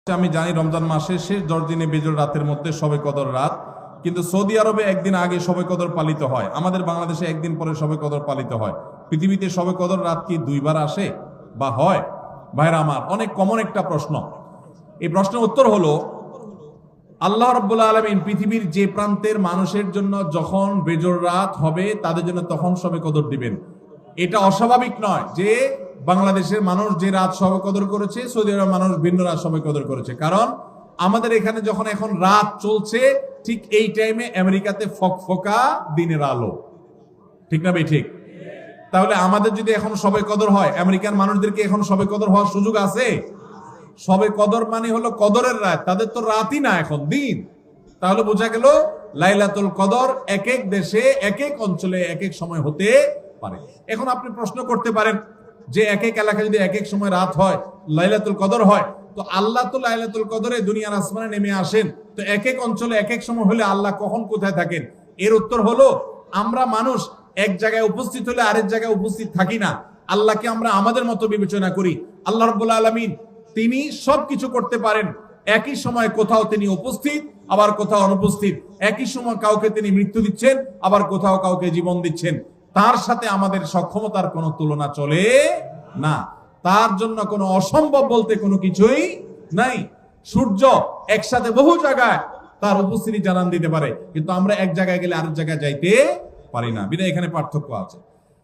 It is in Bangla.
আমি জানি রমজান মাসের শেষ 10 দিনে বেজোড় রাতের মধ্যে শবে কদর রাত, কিন্তু সৌদি আরবে একদিন আগে শবে কদর পালিত হয়, আমাদের বাংলাদেশে একদিন পরে শবে কদর পালিত হয়। পৃথিবীতে শবে কদর রাত কি দুইবার আসে বা হয়? ভাইরা আমার, অনেক কমন একটা প্রশ্ন। এই প্রশ্নের উত্তর হলো, আল্লাহ রাব্বুল আলামিন পৃথিবীর যে প্রান্তের মানুষের জন্য যখন বেজোড় রাত হবে তাদের জন্য তখন শবে কদর দিবেন। এটা অস্বাভাবিক নয় যে বাংলাদেশের মানুষ যে রাত শবে কদর করেছে, সৌদি আরবের মানুষ ভিন্ন রাত শবে কদর করেছে। কারণ আমাদের এখানে যখন এখন রাত চলছে, ঠিক এই টাইমে আমেরিকাতে ফকফকা দিনের আলো। ঠিক না ভাই? ঠিক। তাহলে আমাদের যদি এখন শবে কদর হয়, আমেরিকান মানুষদেরকে এখন শবে কদর হওয়ার সুযোগ আছে? শবে কদর মানে হলো কদরের রাত, তাদের তো রাতই না, এখন দিন। তাহলে বোঝা গেল লাইলাতুল কদর এক এক দেশে এক এক অঞ্চলে এক এক সময় হতে পারে। এখন আপনি প্রশ্ন করতে পারেন যে এক এক এলাকায় যদি এক এক সময় রাত হয়, লাইলাতুল কদর হয়, তো আল্লাহ তো লাইলাতুল কদরে দুনিয়ার আসমানে নেমে আসেন, তো এক এক অঞ্চলে এক এক সময় হলে আল্লাহ কখন কোথায় থাকেন? এর উত্তর হলো, আমরা মানুষ এক জায়গায় উপস্থিত হলে আরেক জায়গায় উপস্থিত থাকি না। আল্লাহকে আমরা আমাদের মতো বিবেচনা করি। আল্লাহ রাব্বুল আলামিন তিনি সবকিছু করতে পারেন। একই সময় কোথাও তিনি উপস্থিত, আবার কোথাও অনুপস্থিত। একই সময় কাউকে তিনি মৃত্যু দিচ্ছেন, আবার কোথাও কাউকে জীবন দিচ্ছেন। তার সাথে আমাদের সক্ষমতার কোনো তুলনা চলে না। তার জন্য কোনো অসম্ভব বলতে কোনো কিছুই নাই। সূর্য একসাথে বহু জায়গায় তার উপস্থিতি জানান দিতে পারে, কিন্তু আমরা এক জায়গায় গেলে আরেক জায়গায় যাইতে পারি না। বিধায় এখানে পার্থক্য আছে।